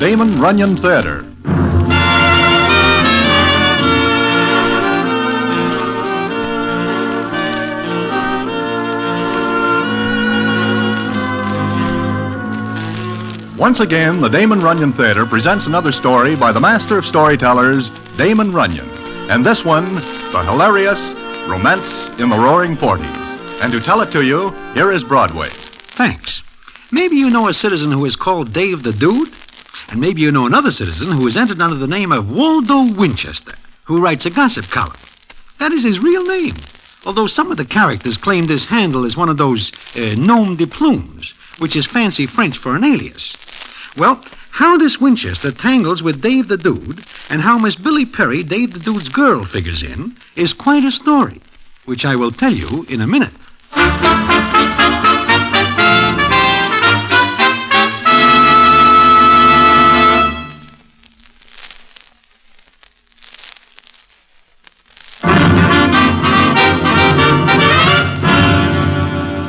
Damon Runyon Theatre. Once again, the Damon Runyon Theatre presents another story by the master of storytellers, Damon Runyon. And this one, the hilarious Romance in the Roaring Forties. And to tell it to you, here is Broadway. Thanks. Maybe you know a citizen who is called Dave the Dude, and maybe you know another citizen who is entered under the name of Waldo Winchester, who writes a gossip column. That is his real name, although some of the characters claim this handle is one of those nom de plumes, which is fancy French for an alias. Well, how this Winchester tangles with Dave the Dude and how Miss Billy Perry, Dave the Dude's girl, figures in is quite a story, which I will tell you in a minute.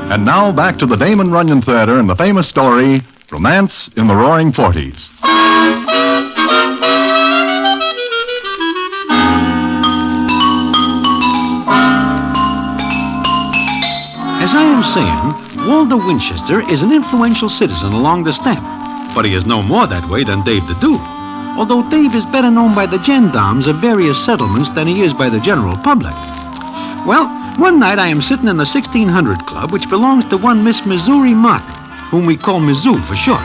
And now back to the Damon Runyon Theatre and the famous story, Romance in the Roaring Forties. As I am saying, Waldo Winchester is an influential citizen along the stamp, but he is no more that way than Dave the Dude, although Dave is better known by the gendarmes of various settlements than he is by the general public. Well, one night I am sitting in the 1600 Club, which belongs to one Miss Missouri Martin, whom we call Mizzou for short.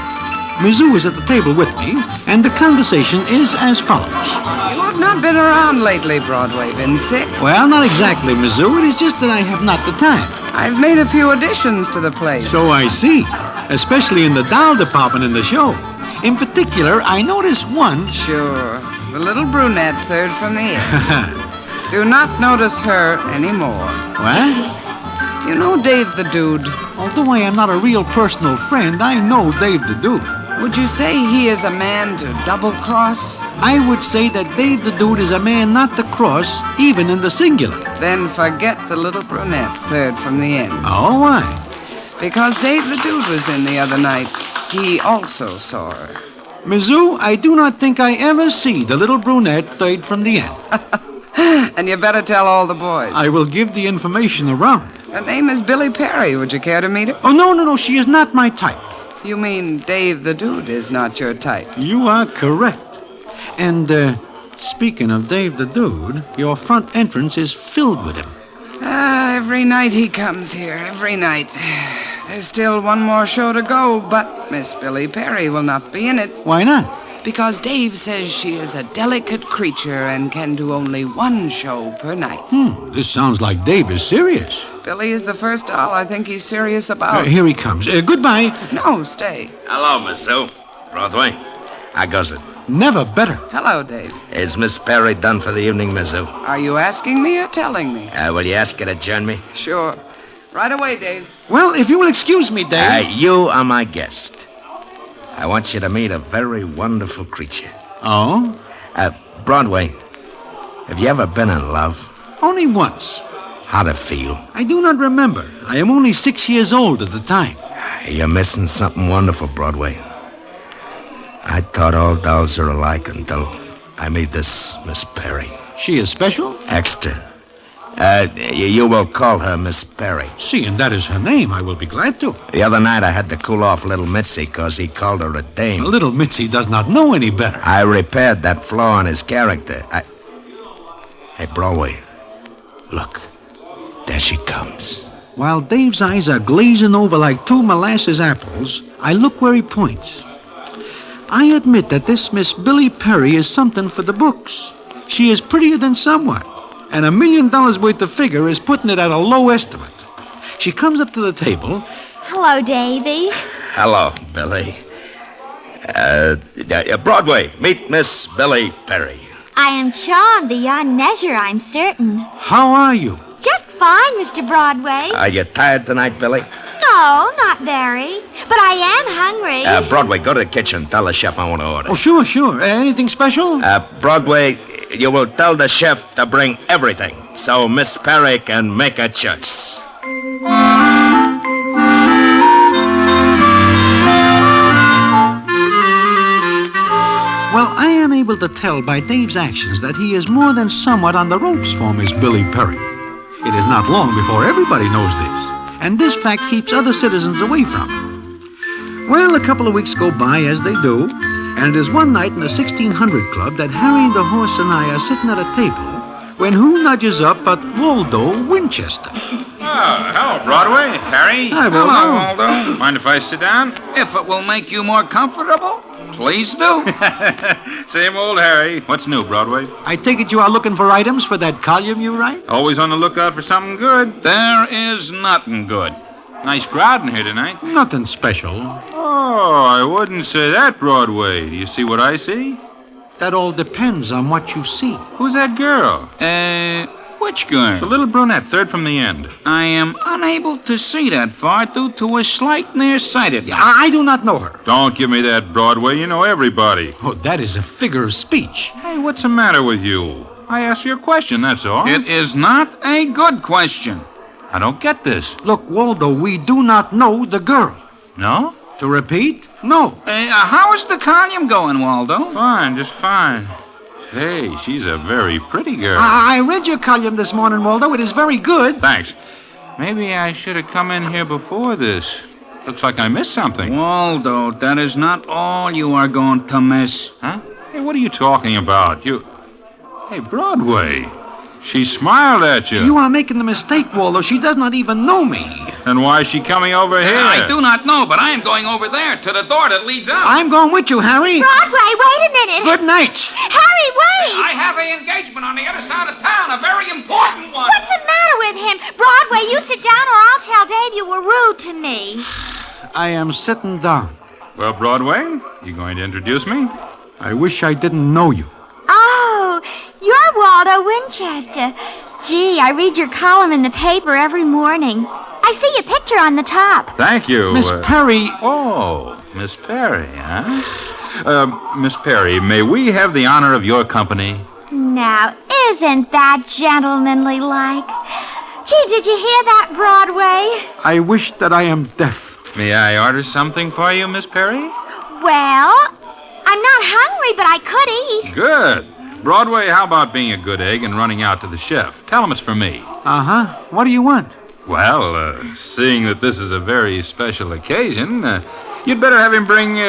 Mizzou is at the table with me, and the conversation is as follows. You have not been around lately, Broadway. Been sick? Well, not exactly, Mizzou. It is just that I have not the time. I've made a few additions to the place. So I see, especially in the doll department in the show. In particular, I notice one. Sure. The little brunette, third from the end. Do not notice her anymore. What? You know Dave the Dude. Although I am not a real personal friend, I know Dave the Dude. Would you say he is a man to double-cross? I would say that Dave the Dude is a man not to cross, even in the singular. Then forget the little brunette, third from the end. Oh, why? Because Dave the Dude was in the other night. He also saw her. Mizzou, I do not think I ever see the little brunette third from the end. And you better tell all the boys. I will give the information around. Her name is Billy Perry. Would you care to meet her? Oh, no, she is not my type. You mean Dave the Dude is not your type? You are correct. And, speaking of Dave the Dude, your front entrance is filled with him. Every night he comes here, every night. There's still one more show to go, but Miss Billy Perry will not be in it. Why not? Because Dave says she is a delicate creature and can do only one show per night. This sounds like Dave is serious. Billy is the first doll I think he's serious about. Here he comes. Goodbye. No, stay. Hello, Miss Sue. Broadway. How goes it? Never better. Hello, Dave. Is Miss Perry done for the evening, Miss Sue? Are you asking me or telling me? Will you ask her to join me? Sure. Right away, Dave. Well, if you will excuse me, Dave. You are my guest. I want you to meet a very wonderful creature. Oh? Broadway, have you ever been in love? Only once. How'd it feel? I do not remember. I am only 6 years old at the time. You're missing something wonderful, Broadway. I thought all dolls are alike until I meet this Miss Perry. She is special? Extra. You will call her Miss Perry. Seeing that is her name, I will be glad to. The other night I had to cool off little Mitzi because he called her a dame. Little Mitzi does not know any better. I repaired that flaw in his character. Hey, Broadway, look. There she comes. While Dave's eyes are glazing over like two molasses apples, I look where he points. I admit that this Miss Billy Perry is something for the books. She is prettier than somewhat, and $1 million worth of figure is putting it at a low estimate. She comes up to the table. Hello, Davy. Hello, Billy. Broadway, meet Miss Billy Perry. I am charmed beyond measure, I'm certain. How are you? Just fine, Mr. Broadway. Are you tired tonight, Billy? No, not very. But I am hungry. Broadway, go to the kitchen. Tell the chef I want to order. Oh, sure. Anything special? Broadway, you will tell the chef to bring everything so Miss Perry can make a choice. Well, I am able to tell by Dave's actions that he is more than somewhat on the ropes for Miss Billy Perry. It is not long before everybody knows this, and this fact keeps other citizens away from him. Well, a couple of weeks go by as they do, and it is one night in the 1600 Club that Harry the Horse and I are sitting at a table when who nudges up but Waldo Winchester. Oh, hello, Broadway. Harry. Hi, Waldo. Hello, Waldo. Mind if I sit down? If it will make you more comfortable, please do. Same old Harry. What's new, Broadway? I take it you are looking for items for that column you write? Always on the lookout for something good. There is nothing good. Nice crowd in here tonight. Nothing special. Oh, I wouldn't say that, Broadway. Do you see what I see? That all depends on what you see. Who's that girl? Which The girl? little brunette, third from the end. I am unable to see that far due to a slight nearsightedness. I do not know her. Don't give me that, Broadway. You know everybody. Oh, that is a figure of speech. Hey, what's the matter with you? I asked you a question, that's all. It is not a good question. I don't get this. Look, Waldo, we do not know the girl. No? To repeat, no. How is the column going, Waldo? Fine, just fine. Hey, she's a very pretty girl. I read your column this morning, Waldo. It is very good. Thanks. Maybe I should have come in here before this. Looks like I missed something. Waldo, that is not all you are going to miss. Huh? Hey, what are you talking about? Hey, Broadway. She smiled at you. You are making the mistake, Waldo. She does not even know me. And why is she coming over here? I do not know, but I am going over there to the door that leads out. I'm going with you, Harry. Broadway, wait a minute. Good night. Harry, wait. I have an engagement on the other side of town, a very important one. What's the matter with him? Broadway, you sit down or I'll tell Dave you were rude to me. I am sitting down. Well, Broadway, you going to introduce me? I wish I didn't know you. Oh, you're Waldo Winchester. Gee, I read your column in the paper every morning. I see your picture on the top. Thank you. Miss Perry. Oh, Miss Perry, huh? Miss Perry, may we have the honor of your company? Now, isn't that gentlemanly like? Gee, did you hear that, Broadway? I wish that I am deaf. May I order something for you, Miss Perry? Well, I'm not hungry, but I could eat. Good. Broadway, how about being a good egg and running out to the chef? Tell him it's for me. Uh-huh. What do you want? Well, seeing that this is a very special occasion, you'd better have him bring,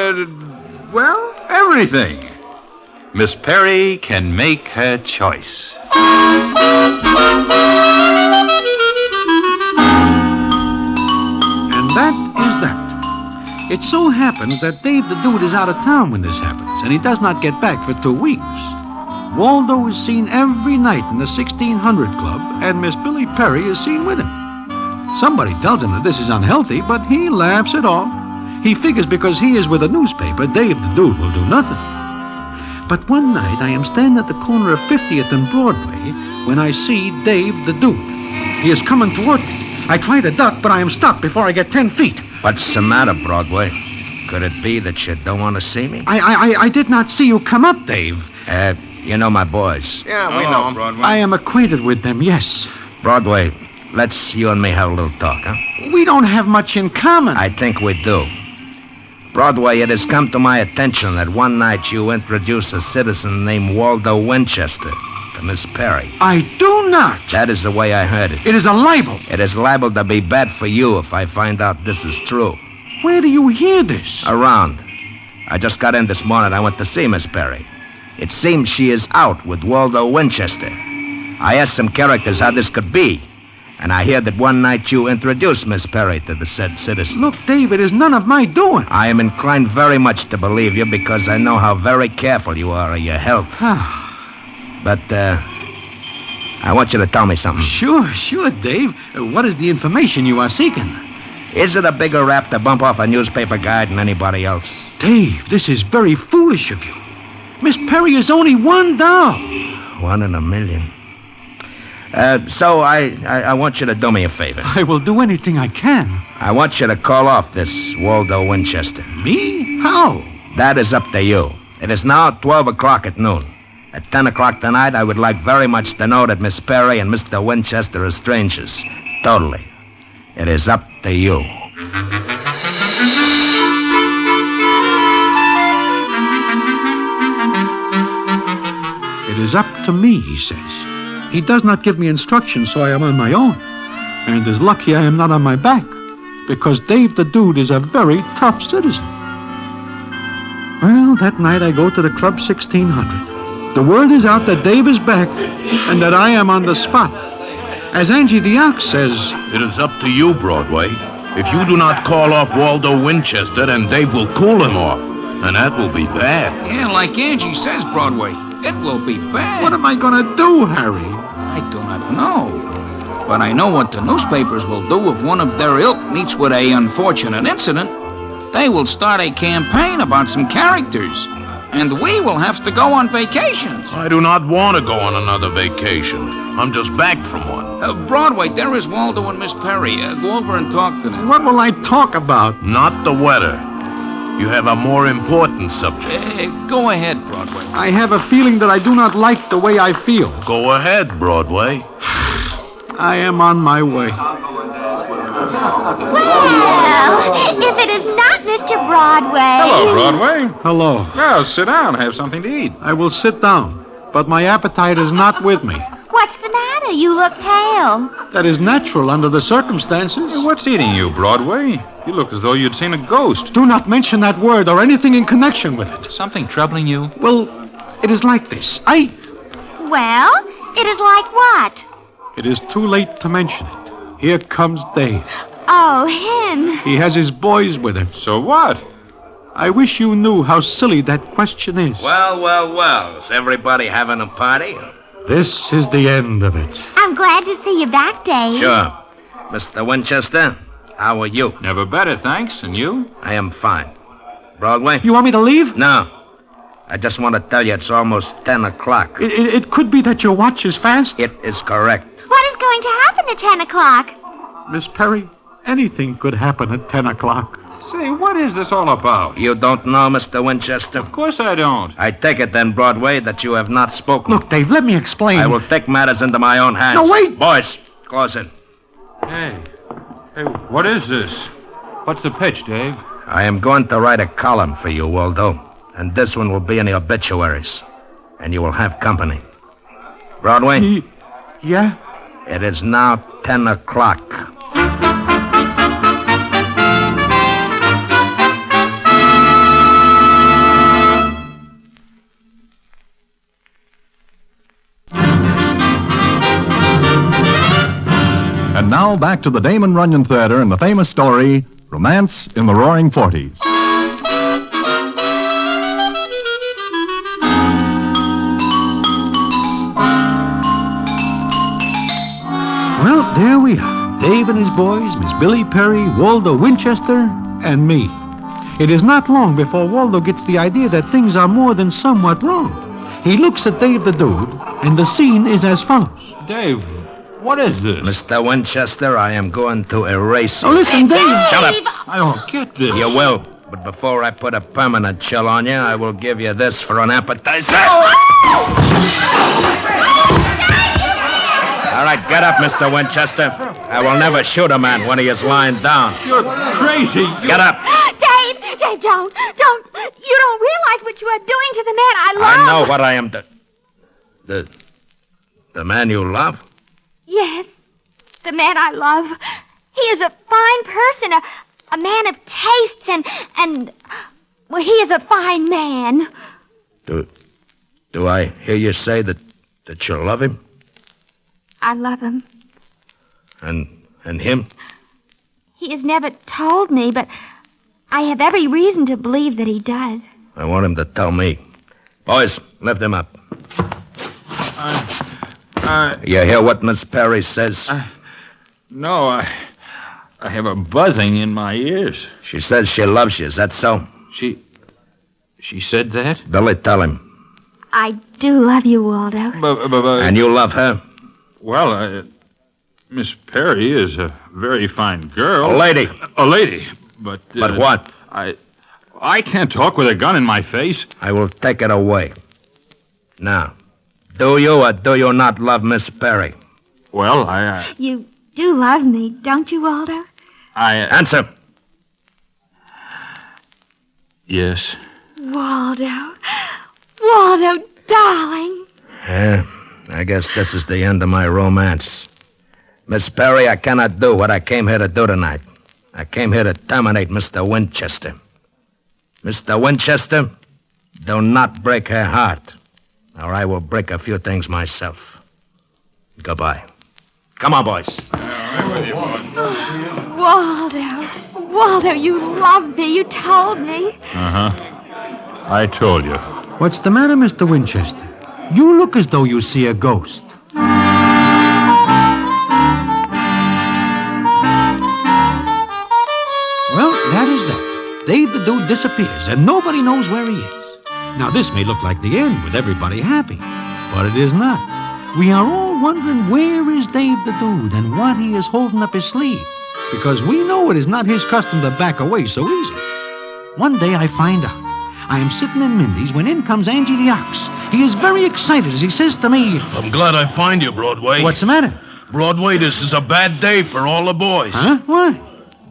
everything. Miss Perry can make her choice. And that is that. It so happens that Dave the Dude is out of town when this happens, and he does not get back for 2 weeks. Waldo is seen every night in the 1600 Club, and Miss Billy Perry is seen with him. Somebody tells him that this is unhealthy, but he laughs it off. He figures because he is with a newspaper, Dave the Dude will do nothing. But one night, I am standing at the corner of 50th and Broadway when I see Dave the Dude. He is coming toward me. I try to duck, but I am stopped before I get 10 feet. What's the matter, Broadway? Could it be that you don't want to see me? I did not see you come up, Dave. You know my boys. Yeah, we know him, Broadway. I am acquainted with them, yes. Broadway, let's you and me have a little talk, huh? We don't have much in common. I think we do. Broadway, it has come to my attention that one night you introduced a citizen named Waldo Winchester to Miss Perry. I do not. That is the way I heard it. It is a libel. It is liable to be bad for you if I find out this is true. Where do you hear this? Around. I just got in this morning. I went to see Miss Perry. It seems she is out with Waldo Winchester. I asked some characters how this could be, and I hear that one night you introduced Miss Perry to the said citizen. Look, Dave, it is none of my doing. I am inclined very much to believe you because I know how very careful you are of your health. But, I want you to tell me something. Sure, Dave. What is the information you are seeking? Is it a bigger rap to bump off a newspaper guy than anybody else? Dave, this is very foolish of you. Miss Perry is only one doll. 1 in a million. So I want you to do me a favor. I will do anything I can. I want you to call off this Waldo Winchester. Me? How? That is up to you. It is now 12 o'clock at noon. At 10 o'clock tonight, I would like very much to know that Miss Perry and Mr. Winchester are strangers. Totally. It is up to you. is up to me, he says. He does not give me instructions, so I am on my own. And it is lucky I am not on my back, because Dave the Dude is a very tough citizen. Well, that night I go to the Club 1600. The word is out that Dave is back and that I am on the spot. As Angie the Ox says, It is up to you, Broadway. If you do not call off Waldo Winchester, then Dave will cool him off. And that will be bad. Yeah, like Angie says, Broadway, it will be bad. what am I going to do, Harry? I do not know. But I know what the newspapers will do if one of their ilk meets with a unfortunate incident. They will start a campaign about some characters. And we will have to go on vacations. I do not want to go on another vacation. I'm just back from one. Broadway, there is Waldo and Miss Perry. Go over and talk to them. What will I talk about? Not the weather. You have a more important subject. Go ahead, Broadway. I have a feeling that I do not like the way I feel. Go ahead, Broadway. I am on my way. Well, if it is not Mr. Broadway. Hello, Broadway. Hello. Well, sit down. Have something to eat. I will sit down, but my appetite is not with me. What's the matter? You look pale. That is natural under the circumstances. What's eating you, Broadway? You look as though you'd seen a ghost. Do not mention that word or anything in connection with it. Something troubling you? Well, it is like this. Well, it is like what? It is too late to mention it. Here comes Dave. Oh, him. He has his boys with him. So what? I wish you knew how silly that question is. Well. Is everybody having a party? This is the end of it. I'm glad to see you back, Dave. Sure. Mr. Winchester, how are you? Never better, thanks. And you? I am fine. Broadway? You want me to leave? No. I just want to tell you it's almost 10 o'clock. It could be that your watch is fast. It is correct. What is going to happen at 10 o'clock? Miss Perry, anything could happen at 10 o'clock. Say, what is this all about? You don't know, Mr. Winchester? Of course I don't. I take it then, Broadway, that you have not spoken. Look, Dave, let me explain. I will take matters into my own hands. No, wait! Boys, close it. Hey, what is this? What's the pitch, Dave? I am going to write a column for you, Waldo. And this one will be in the obituaries. And you will have company. Broadway? Yeah? It is now 10 o'clock. And now back to the Damon Runyon Theatre and the famous story, Romance in the Roaring Forties. Well, there we are. Dave and his boys, Miss Billy Perry, Waldo Winchester, and me. It is not long before Waldo gets the idea that things are more than somewhat wrong. He looks at Dave the Dude, and the scene is as follows. Dave, what is this? Mr. Winchester, I am going to erase you. Oh, listen, Dave! Shut up. I don't get this. You will. But before I put a permanent chill on you, I will give you this for an appetizer. All right, get up, Mr. Winchester. I will never shoot a man when he is lying down. You're crazy. Get up. Dave, don't. You don't realize what you are doing to the man I love. I know what I am doing. The man you love? Yes, the man I love. He is a fine person, a man of tastes, and well, he is a fine man. Do I hear you say that you love him? I love him. And him? He has never told me, but I have every reason to believe that he does. I want him to tell me. Boys, lift him up. You hear what Miss Perry says? No, I have a buzzing in my ears. She says she loves you. Is that so? She said that? Billy, tell him. I do love you, Waldo. But And you love her? well, Miss Perry is a very fine girl. A lady. A lady. But what? I can't talk with a gun in my face. I will take it away. Now, do you or do you not love Miss Perry? Well, You do love me, don't you, Waldo? Answer. Yes. Waldo, darling. I guess this is the end of my romance. Miss Perry, I cannot do what I came here to do tonight. I came here to terminate Mr. Winchester. Mr. Winchester, do not break her heart, or I will break a few things myself. Goodbye. Come on, boys. Waldo, you loved me. You told me. Uh-huh. I told you. What's the matter, Mr. Winchester? You look as though you see a ghost. Well, that is that. Dave the Dude disappears, and nobody knows where he is. Now, this may look like the end with everybody happy, but it is not. We are all wondering where is Dave the Dude and what he is holding up his sleeve, because we know it is not his custom to back away so easy. One day I find out. I am sitting in Mindy's when in comes Angie the Ox. He is very excited as he says to me, I'm glad I find you, Broadway. "What's the matter?" Broadway, this is a bad day for all the boys. Huh? Why?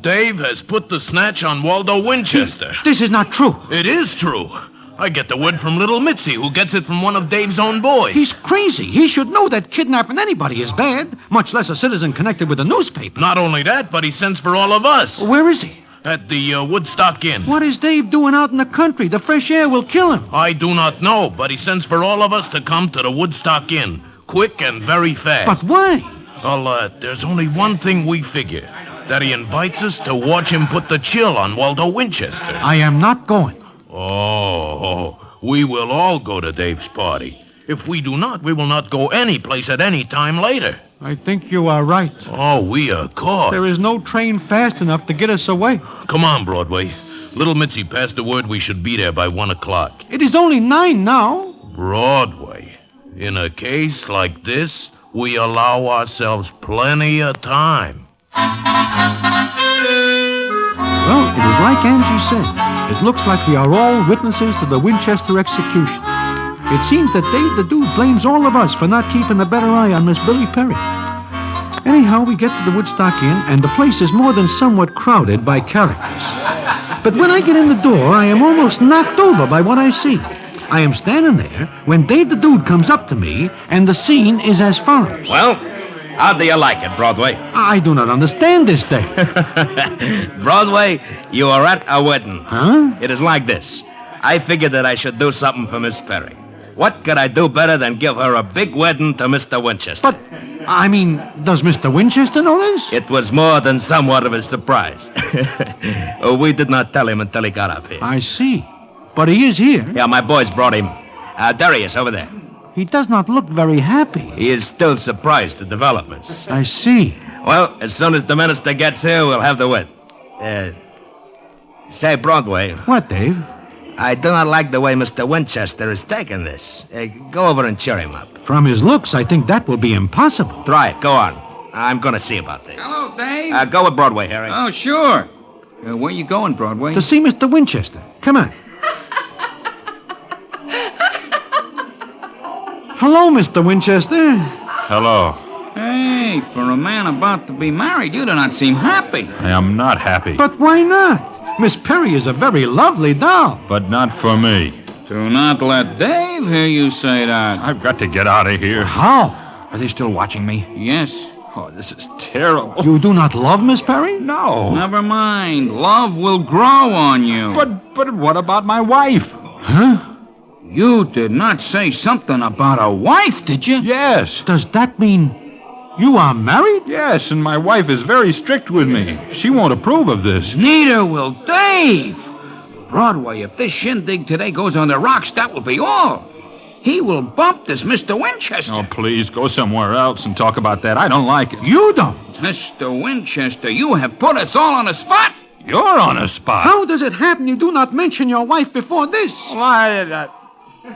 Dave has put the snatch on Waldo Winchester. This is not true. It is true. I get the word from little Mitzi, who gets it from one of Dave's own boys. He's crazy. He should know that kidnapping anybody is bad, much less a citizen connected with a newspaper. Not only that, but he sends for all of us. Where is he? At the Woodstock Inn. What is Dave doing out in the country? The fresh air will kill him. I do not know, but he sends for all of us to come to the Woodstock Inn. Quick and very fast. But why? Well, there's only one thing we figure. That he invites us to watch him put the chill on Waldo Winchester. I am not going. Oh, we will all go to Dave's party. If we do not, we will not go any place at any time later. I think you are right. Oh, we are caught. There is no train fast enough to get us away. Come on, Broadway. Little Mitzi passed the word we should be there by 1 o'clock. It is only 9 now. Broadway. In a case like this, we allow ourselves plenty of time. Well, it is like Angie said. It looks like we are all witnesses to the Winchester execution. It seems that Dave the Dude blames all of us for not keeping a better eye on Miss Billy Perry. Anyhow, we get to the Woodstock Inn, and the place is more than somewhat crowded by characters. But when I get in the door, I am almost knocked over by what I see. I am standing there when Dave the Dude comes up to me, and the scene is as follows. Well, how do you like it, Broadway? I do not understand this, Dave. Broadway, you are at a wedding. Huh? It is like this. I figured that I should do something for Miss Perry. What could I do better than give her a big wedding to Mr. Winchester? But, I mean, does Mr. Winchester know this? It was more than somewhat of a surprise. We did not tell him until he got up here. I see. But he is here. Yeah, my boys brought him. There he is, over there. He does not look very happy. He is still surprised at developments. I see. Well, as soon as the minister gets here, we'll have the wedding. Say, Broadway, What, Dave? I do not like the way Mr. Winchester is taking this. Go over and cheer him up. From his looks, I think that will be impossible. Try it. Go on. I'm going to see about this. Hello, Dave. Go with Broadway, Harry. Oh, sure. Where you going, Broadway? To see Mr. Winchester. Come on. Hello, Mr. Winchester. Hello. Hey, for a man about to be married, you do not seem happy. I am not happy. But why not? Miss Perry is a very lovely doll. But not for me. Do not let Dave hear you say that. I've got to get out of here. How? Are they still watching me? Yes. Oh, this is terrible. You do not love Miss Perry? No. Never mind. Love will grow on you. But what about my wife? Huh? You did not say something about a wife, did you? Yes. Does that mean you are married? Yes, and my wife is very strict with me. She won't approve of this. Neither will Dave. Broadway, if this shindig today goes on the rocks, that will be all. He will bump this Mr. Winchester. Oh, please, go somewhere else and talk about that. I don't like it. You don't. Mr. Winchester, you have put us all on the spot. You're on a spot. How does it happen you do not mention your wife before this?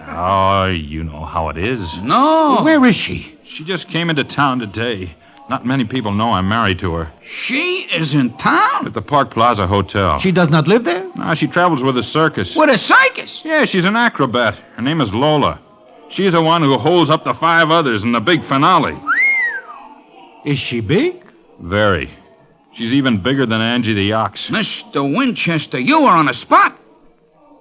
Oh, you know how it is. No. Where is she? She just came into town today. Not many people know I'm married to her. She is in town? At the Park Plaza Hotel. She does not live there? No, she travels with a circus. With a circus? Yeah, she's an acrobat. Her name is Lola. She's the one who holds up the 5 others in the big finale. Is she big? Very. She's even bigger than Angie the Ox. Mr. Winchester, you are on the spot.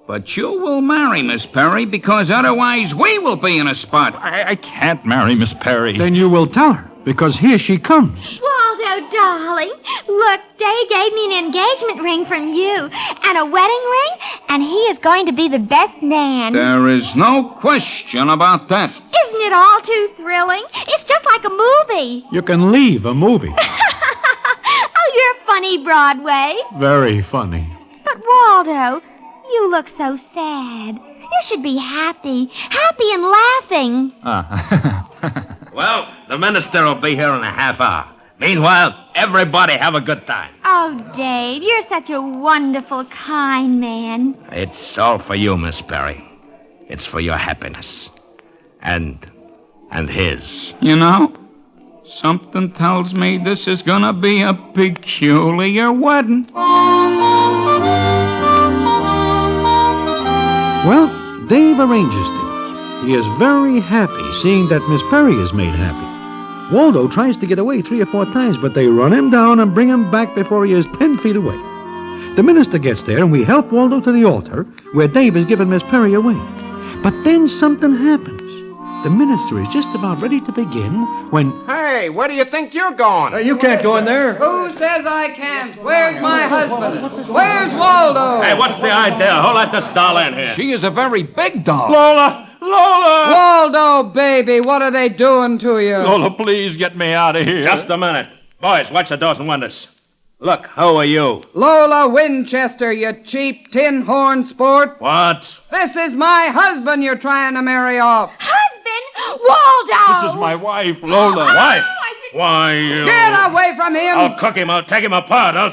But you will marry Miss Perry because otherwise we will be in a spot. I can't marry Miss Perry. Then you will tell her, because here she comes. Waldo, darling, look, Dave gave me an engagement ring from you and a wedding ring, and he is going to be the best man. There is no question about that. Isn't it all too thrilling? It's just like a movie. You can leave a movie. Oh, you're funny, Broadway. Very funny. But, Waldo, you look so sad. You should be happy and laughing. Well, the minister will be here in a half hour. Meanwhile, everybody have a good time. Oh, Dave, you're such a wonderful, kind man. It's all for you, Miss Perry. It's for your happiness. And his. You know, something tells me this is gonna be a peculiar wedding. Well, Dave arranges things. He is very happy seeing that Miss Perry is made happy. Waldo tries to get away 3 or 4 times, but they run him down and bring him back before he is 10 feet away. The minister gets there, and we help Waldo to the altar, where Dave has given Miss Perry away. But then something happens. The minister is just about ready to begin when... Hey, where do you think you're going? You can't go in there. Who says I can't? Where's my husband? Where's Waldo? Hey, what's the idea? Who let this doll in here? She is a very big doll. Lola! Waldo, baby, what are they doing to you? Lola, please get me out of here. Just a minute. Boys, watch the doors and windows. Look, who are you? Lola Winchester, you cheap tin horn sport. What? This is my husband you're trying to marry off. Husband, Waldo! This is my wife, Lola. Wife? Why, you... Get away from him! I'll cook him. I'll take him apart. I'll...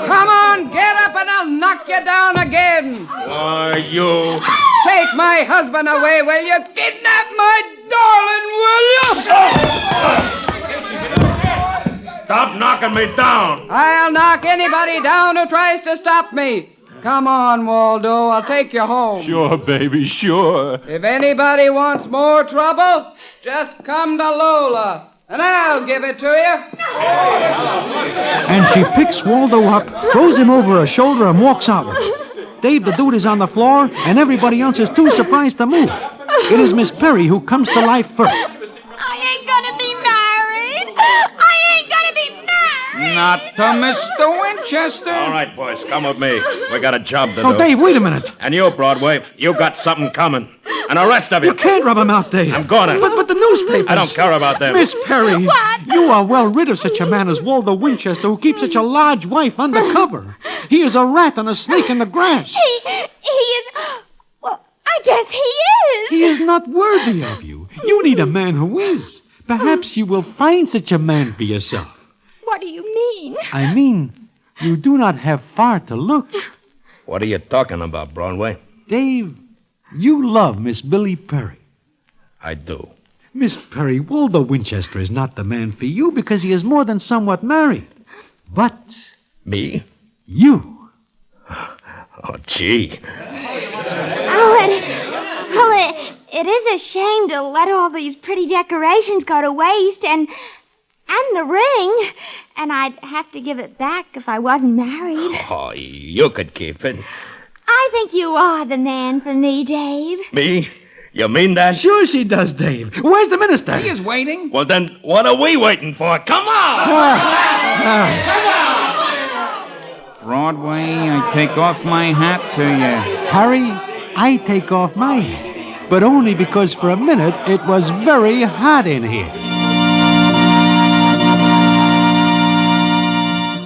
Come on, get up and I'll knock you down again. Why, you... Take my husband away, will you? Kidnap my darling, will you? Stop knocking me down. I'll knock anybody down who tries to stop me. Come on, Waldo, I'll take you home. Sure, baby, sure. If anybody wants more trouble, just come to Lola, and I'll give it to you. And she picks Waldo up, throws him over her shoulder, and walks outward. Dave the Dude is on the floor, and everybody else is too surprised to move. It is Miss Perry who comes to life first. I ain't gonna be married. I ain't gonna be married. Not to Mr. Winchester. All right, boys, come with me. We got a job to do. Oh, Dave, wait a minute. And you, Broadway, you got something coming. And the rest of you... You can't rub him out, Dave. I'm gonna. But the newspapers... I don't care about them. Miss Perry, What? you are well rid of such a man as Waldo Winchester, who keeps such a large wife undercover. He is a rat and a snake in the grass. He is... Well, I guess he is. He is not worthy of you. You need a man who is. Perhaps you will find such a man for yourself. What do you mean? I mean, you do not have far to look. What are you talking about, Broadway? Dave, you love Miss Billy Perry. I do. Miss Perry, Waldo Winchester is not the man for you because he is more than somewhat married. But Me? you... Oh, gee. It is a shame to let all these pretty decorations go to waste and the ring. And I'd have to give it back if I wasn't married. Oh, you could keep it. I think you are the man for me, Dave. Me? You mean that? Sure she does, Dave. Where's the minister? He is waiting. Well, then, what are we waiting for? Come on! Broadway, I take off my hat to you. Harry, I take off my hat, but only because for a minute it was very hot in here.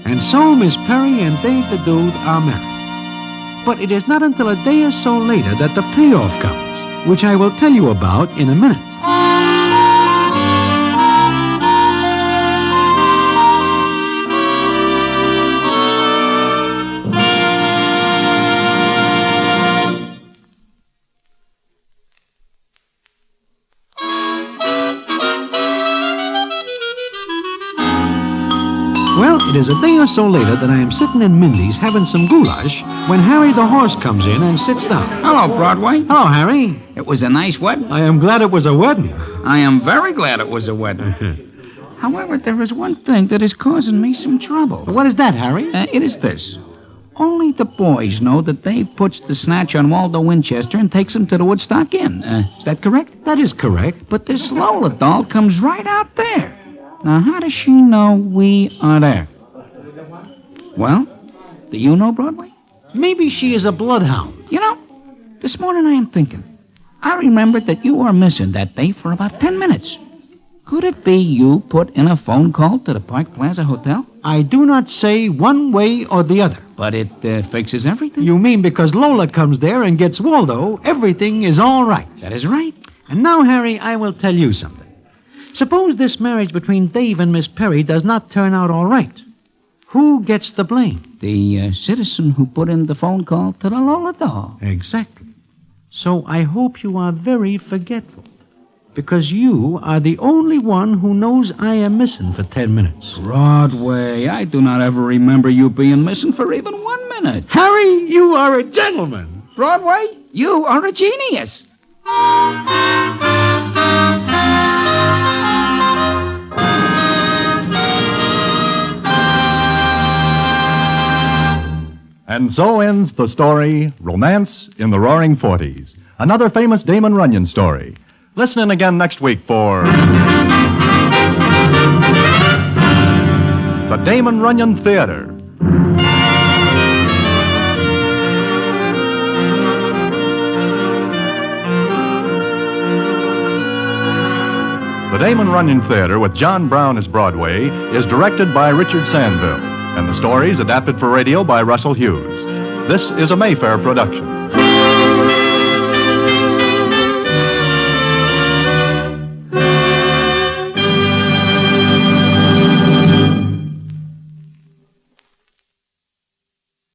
And so Miss Perry and Dave the Dude are married. But it is not until a day or so later that the payoff comes, which I will tell you about in a minute. Well, it is a day or so later that I am sitting in Mindy's having some goulash when Harry the horse comes in and sits down. Hello, Broadway. Hello, Harry. It was a nice wedding. I am glad it was a wedding. I am very glad it was a wedding. However, there is one thing that is causing me some trouble. What is that, Harry? It is this. Only the boys know that Dave puts the snatch on Waldo Winchester and takes him to the Woodstock Inn. Is that correct? That is correct. But this Lola doll comes right out there. Now, how does she know we are there? Well, do you know, Broadway? Maybe she is a bloodhound. You know, this morning I am thinking. I remembered that you were missing that day for about 10 minutes. Could it be you put in a phone call to the Park Plaza Hotel? I do not say one way or the other. But it fixes everything. You mean because Lola comes there and gets Waldo, everything is all right. That is right. And now, Harry, I will tell you something. Suppose this marriage between Dave and Miss Perry does not turn out all right. Who gets the blame? The citizen who put in the phone call to the Lola doll. Exactly. So I hope you are very forgetful, because you are the only one who knows I am missing for 10 minutes. Broadway, I do not ever remember you being missing for even 1 minute. Harry, you are a gentleman. Broadway, you are a genius. And so ends the story, Romance in the Roaring Forties. Another famous Damon Runyon story. Listen in again next week for the Damon Runyon Theatre. The Damon Runyon Theatre with John Brown as Broadway is directed by Richard Sandville, and the story is adapted for radio by Russell Hughes. This is a Mayfair production.